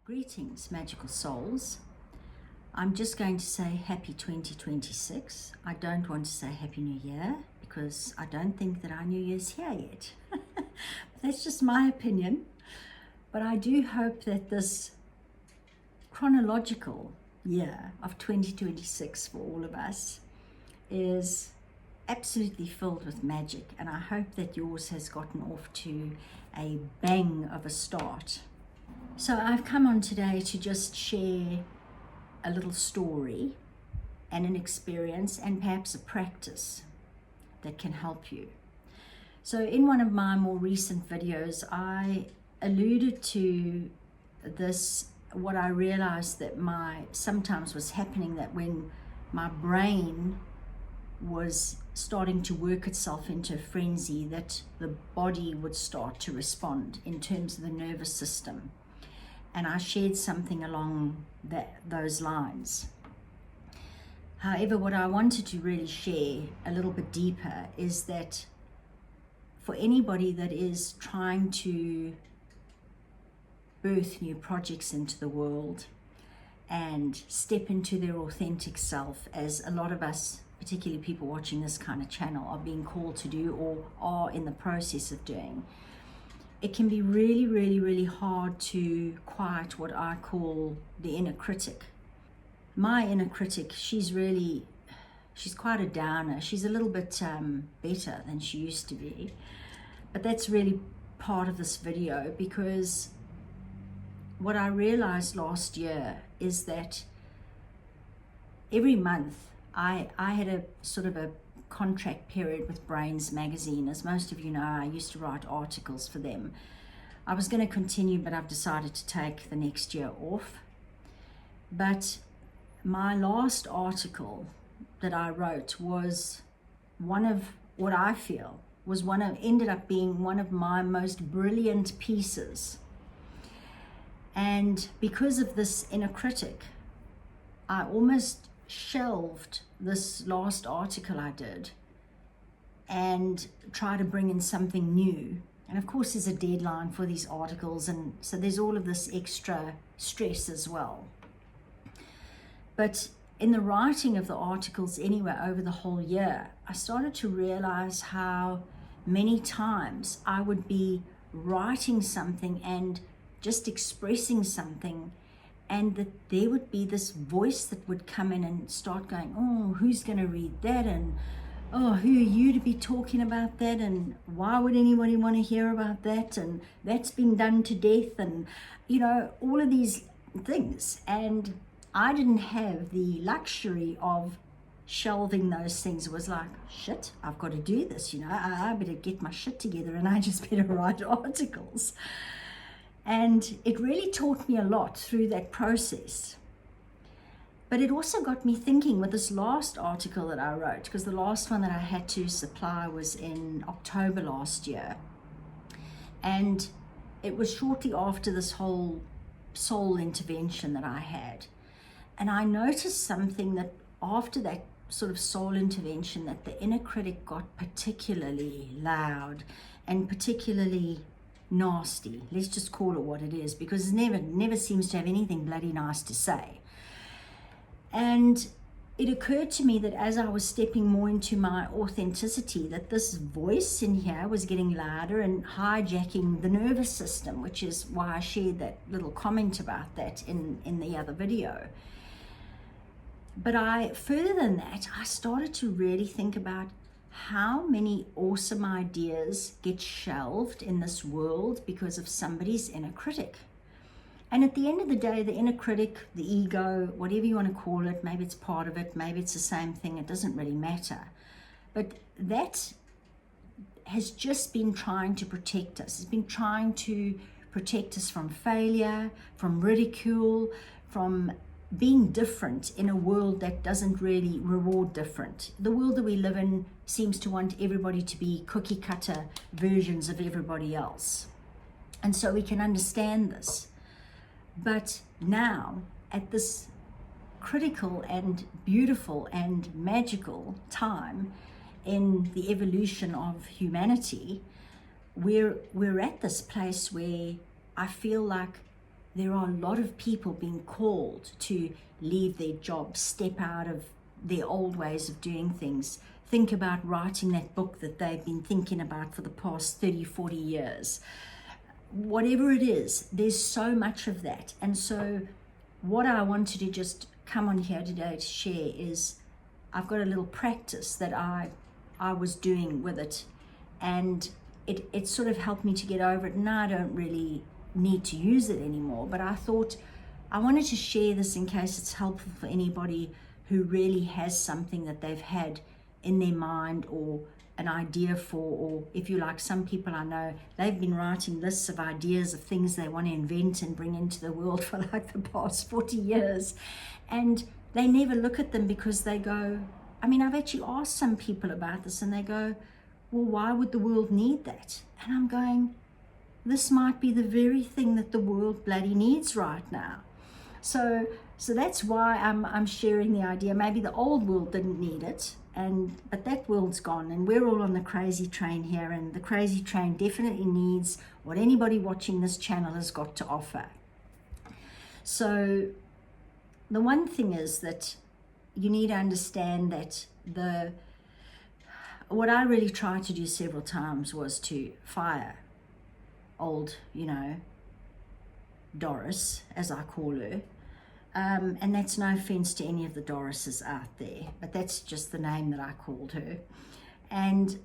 Greetings, magical souls. I'm just going to say happy 2026. I don't want to say happy new year because I don't think that our new year's here yet. That's just my opinion. But I do hope that this chronological year of 2026 for all of us is absolutely filled with magic, and I hope that yours has gotten off to a bang of a start. So I've come on today to just share a little story and an experience and perhaps a practice that can help you. So in one of my more recent videos, I alluded to this, what I realized that sometimes was happening, that when my brain was starting to work itself into a frenzy, that the body would start to respond in terms of the nervous system. And I shared something along those lines. However, what I wanted to really share a little bit deeper is that for anybody that is trying to birth new projects into the world and step into their authentic self, as a lot of us, particularly people watching this kind of channel, are being called to do or are in the process of doing, it can be really, really, really hard to quiet what I call the inner critic. My inner critic, she's quite a downer. She's a little bit better than she used to be. But that's really part of this video, because what I realized last year is that every month I had a sort of a contract period with Brainz magazine. As most of you know, I used to write articles for them. I was going to continue, but I've decided to take the next year off. But my last article that I wrote was one of what I feel was ended up being one of my most brilliant pieces. And because of this inner critic, I almost shelved this last article I did and try to bring in something new. And of course there's a deadline for these articles, and so there's all of this extra stress as well. But in the writing of the articles anyway, over the whole year, I started to realize how many times I would be writing something and just expressing something, and that there would be this voice that would come in and start going, oh, who's going to read that? And, oh, who are you to be talking about that? And why would anybody want to hear about that? And that's been done to death. And, all of these things. And I didn't have the luxury of shelving those things. It was like, shit, I've got to do this. I better get my shit together, and I just better write articles. And it really taught me a lot through that process. But it also got me thinking with this last article that I wrote, because the last one that I had to supply was in October last year. And it was shortly after this whole soul intervention that I had. And I noticed something, that after that sort of soul intervention, that the inner critic got particularly loud and particularly nasty. Let's just call it what it is, because it never seems to have anything bloody nice to say. And it occurred to me that as I was stepping more into my authenticity, that this voice in here was getting louder and hijacking the nervous system, which is why I shared that little comment about that in the other video. But further than that, I started to really think about how many awesome ideas get shelved in this world because of somebody's inner critic. And at the end of the day, the inner critic, the ego, whatever you want to call it, maybe it's part of it, maybe it's the same thing, it doesn't really matter. But that has just been trying to protect us. It's been trying to protect us from failure, from ridicule, from being different in a world that doesn't really reward different. The world that we live in seems to want everybody to be cookie cutter versions of everybody else. And so we can understand this. But now, at this critical and beautiful and magical time in the evolution of humanity, we're at this place where I feel like there are a lot of people being called to leave their jobs, step out of their old ways of doing things, think about writing that book that they've been thinking about for the past 30, 40 years. Whatever it is, there's so much of that. And so what I wanted to just come on here today to share is I've got a little practice that I was doing with it, and it sort of helped me to get over it. Now I don't really need to use it anymore, but I thought I wanted to share this in case it's helpful for anybody who really has something that they've had in their mind or an idea for, or if you like, some people I know, they've been writing lists of ideas of things they want to invent and bring into the world for like the past 40 years, and they never look at them because they go, I mean, I've actually asked some people about this and they go, well, why would the world need that? And I'm going, this might be the very thing that the world bloody needs right now. So that's why I'm sharing the idea. Maybe the old world didn't need it, but that world's gone, and we're all on the crazy train here, and the crazy train definitely needs what anybody watching this channel has got to offer. So the one thing is that you need to understand that what I really tried to do several times was to fire old, Doris, as I call her. And that's no offense to any of the Dorises out there, but that's just the name that I called her. And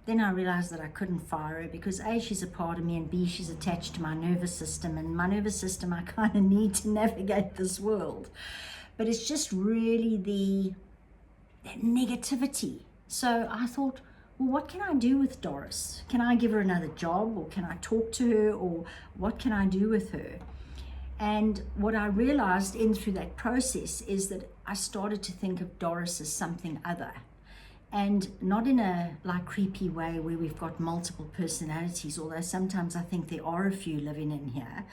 then I realized that I couldn't fire her because A, she's a part of me, and B, she's attached to my nervous system, and my nervous system I kind of need to navigate this world. But it's just really that negativity. So I thought, well, what can I do with Doris? Can I give her another job, or can I talk to her, or what can I do with her? And what I realized through that process is that I started to think of Doris as something other, and not in a like creepy way where we've got multiple personalities, although sometimes I think there are a few living in here,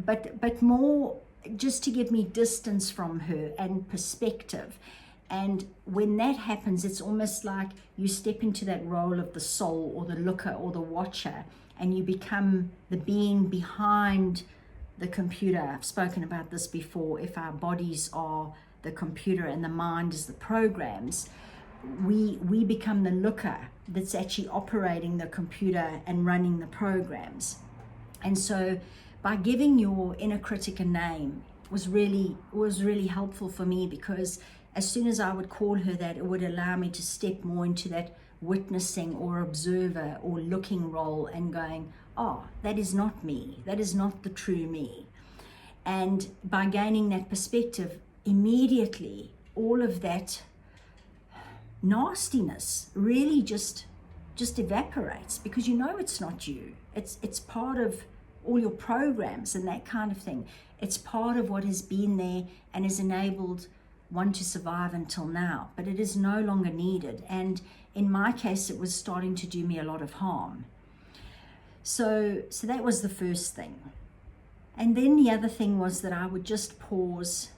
but more just to give me distance from her and perspective. And when that happens, it's almost like you step into that role of the soul or the looker or the watcher, and you become the being behind the computer. I've spoken about this before. If our bodies are the computer and the mind is the programs, we become the looker that's actually operating the computer and running the programs. And so by giving your inner critic a name was really helpful for me, because as soon as I would call her that, it would allow me to step more into that witnessing or observer or looking role and going, oh, that is not me. That is not the true me. And by gaining that perspective, immediately all of that nastiness really just evaporates, because it's not you. It's part of all your programs and that kind of thing. It's part of what has been there and has enabled one to survive until now, but it is no longer needed. And in my case, it was starting to do me a lot of harm. So that was the first thing. And then the other thing was that I would just pause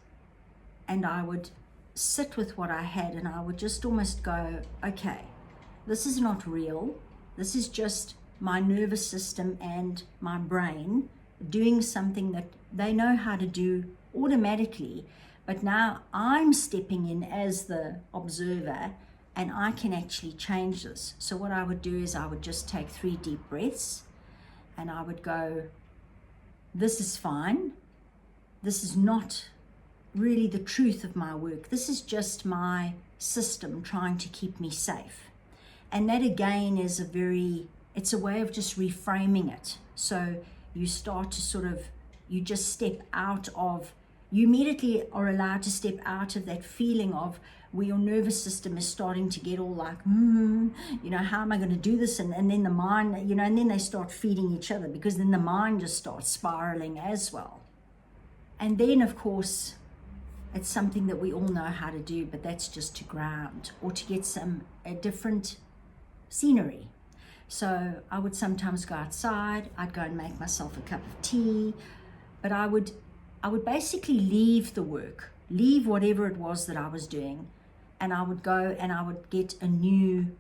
and I would sit with what I had, and I would just almost go, okay, this is not real. This is just my nervous system and my brain doing something that they know how to do automatically. But now I'm stepping in as the observer, and I can actually change this. So what I would do is I would just take 3 deep breaths, and I would go, this is fine. This is not really the truth of my work. This is just my system trying to keep me safe. And that again is it's a way of just reframing it. So you start to you just step out of, you immediately are allowed to step out of that feeling of where your nervous system is starting to get all like, how am I going to do this? And then the mind, and then they start feeding each other, because then the mind just starts spiraling as well. And then, of course, it's something that we all know how to do, but that's just to ground or to get a different scenery. So I would sometimes go outside, I'd go and make myself a cup of tea, but I would basically leave the work, leave whatever it was that I was doing, and I would go and I would get a new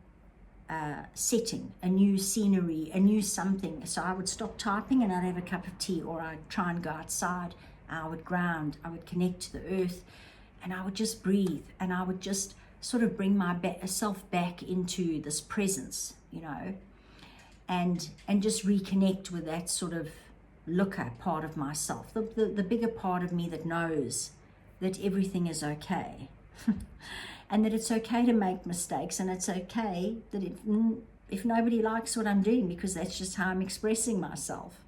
setting, a new scenery, a new something. So I would stop typing and I'd have a cup of tea, or I'd try and go outside. I would ground, I would connect to the earth, and I would just breathe, and I would just sort of bring myself back into this presence, you know, and just reconnect with that sort of looker part of myself, the bigger part of me that knows that everything is okay. And that it's okay to make mistakes, and it's okay that if nobody likes what I'm doing, because that's just how I'm expressing myself.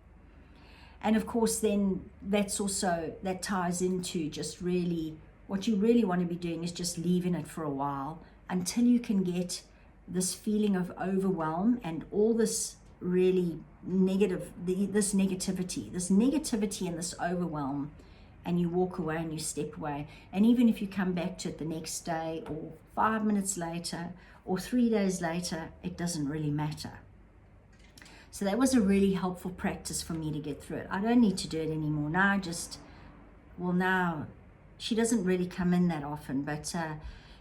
And of course, then that ties into just really what you really want to be doing is just leaving it for a while until you can get this feeling of overwhelm and all this really negative, this negativity and this overwhelm, and you walk away and you step away. And even if you come back to it the next day or 5 minutes later or 3 days later, it doesn't really matter. So that was a really helpful practice for me to get through it. I don't need to do it anymore. Now she doesn't really come in that often, but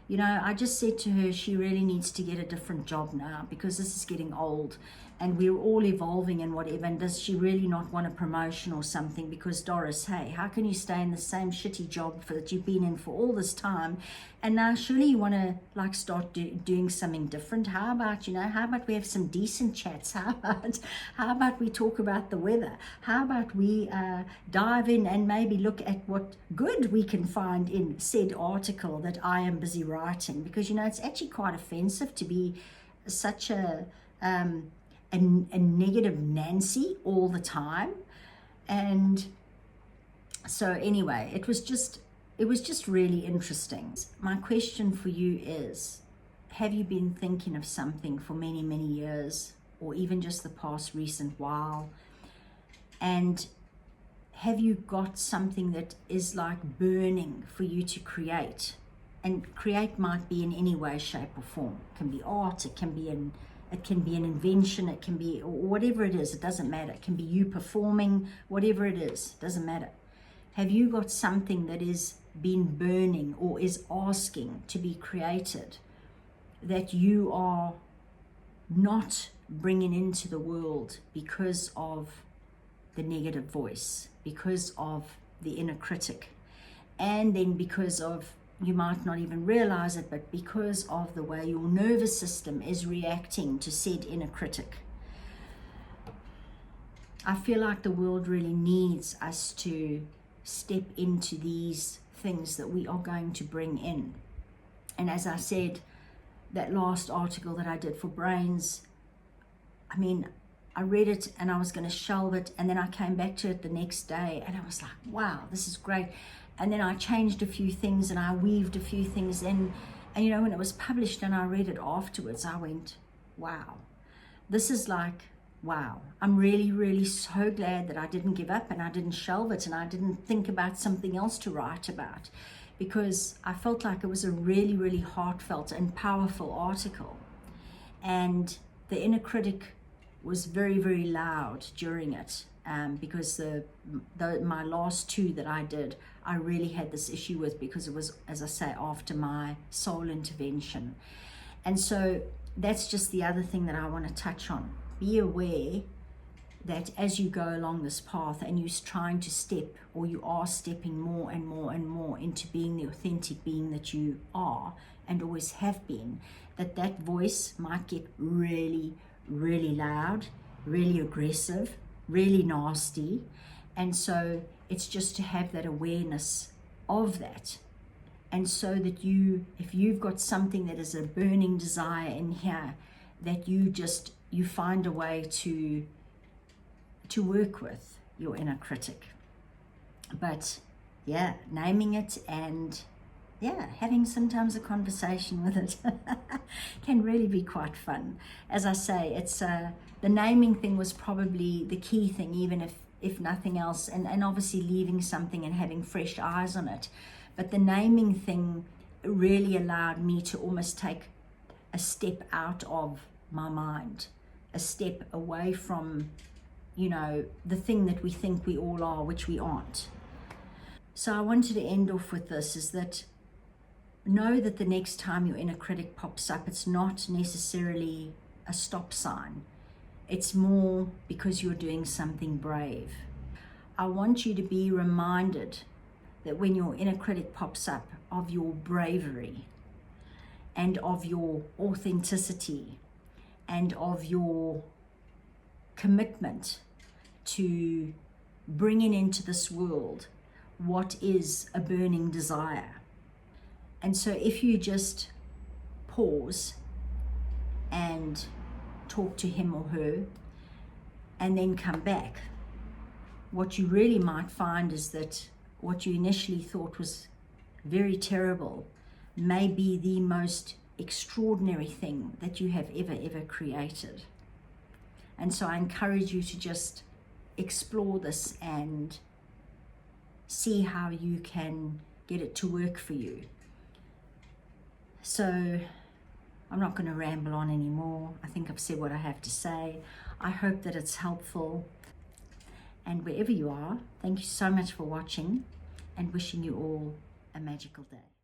you know, I just said to her, she really needs to get a different job now, because this is getting old and we're all evolving and whatever. And does she really not want a promotion or something? Because Doris, hey, how can you stay in the same shitty job that you've been in for all this time? And now surely you want to like start doing something different. How about we have some decent chats? How about we talk about the weather? How about we dive in and maybe look at what good we can find in said article that I am busy writing? Because, you know, it's actually quite offensive to be such a negative Nancy all the time. And so anyway, it was just really interesting. My question for you is, have you been thinking of something for many, many years, or even just the past recent while? And have you got something that is like burning for you to create? And create might be in any way, shape or form. It can be art, it can be an invention, it can be whatever it is, it doesn't matter. It can be you performing, whatever it is, it doesn't matter. Have you got something that is been burning or is asking to be created that you are not bringing into the world because of the negative voice, because of the inner critic, and then because of, you might not even realize it, but because of the way your nervous system is reacting to said inner critic? I feel like the world really needs us to step into these things that we are going to bring in. And as I said, that last article that I did for Brainz, I mean, I read it and I was going to shelve it, and then I came back to it the next day and I was like, wow, this is great. And then I changed a few things and I weaved a few things in. And you know, when it was published and I read it afterwards, I went, wow, this is like, wow. I'm really, really so glad that I didn't give up and I didn't shelve it and I didn't think about something else to write about, because I felt like it was a really, really heartfelt and powerful article. And the inner critic was very, very loud during it. Because my last two that I did, I really had this issue with, because it was, as I say, after my soul intervention. And so that's just the other thing that I want to touch on. Be aware that as you go along this path and you're trying to step, or you are stepping more and more and more into being the authentic being that you are and always have been, that voice might get really, really loud, really aggressive, really nasty. And so it's just to have that awareness of that, and so that if you've got something that is a burning desire in here, that you find a way to work with your inner critic. But yeah, naming it and having sometimes a conversation with it can really be quite fun. As I say, it's the naming thing was probably the key thing, even if nothing else, and obviously leaving something and having fresh eyes on it. But the naming thing really allowed me to almost take a step out of my mind, a step away from, you know, the thing that we think we all are, which we aren't. So I wanted to end off with this, is that know that the next time your inner critic pops up, it's not necessarily a stop sign. It's more because you're doing something brave. I want you to be reminded that when your inner critic pops up, of your bravery and of your authenticity and of your commitment to bringing into this world what is a burning desire. And so if you just pause and talk to him or her and then come back, what you really might find is that what you initially thought was very terrible may be the most extraordinary thing that you have ever created. And so I encourage you to just explore this and see how you can get it to work for you. So I'm not going to ramble on anymore. I think I've said what I have to say. I hope that it's helpful. And wherever you are, thank you so much for watching, and wishing you all a magical day.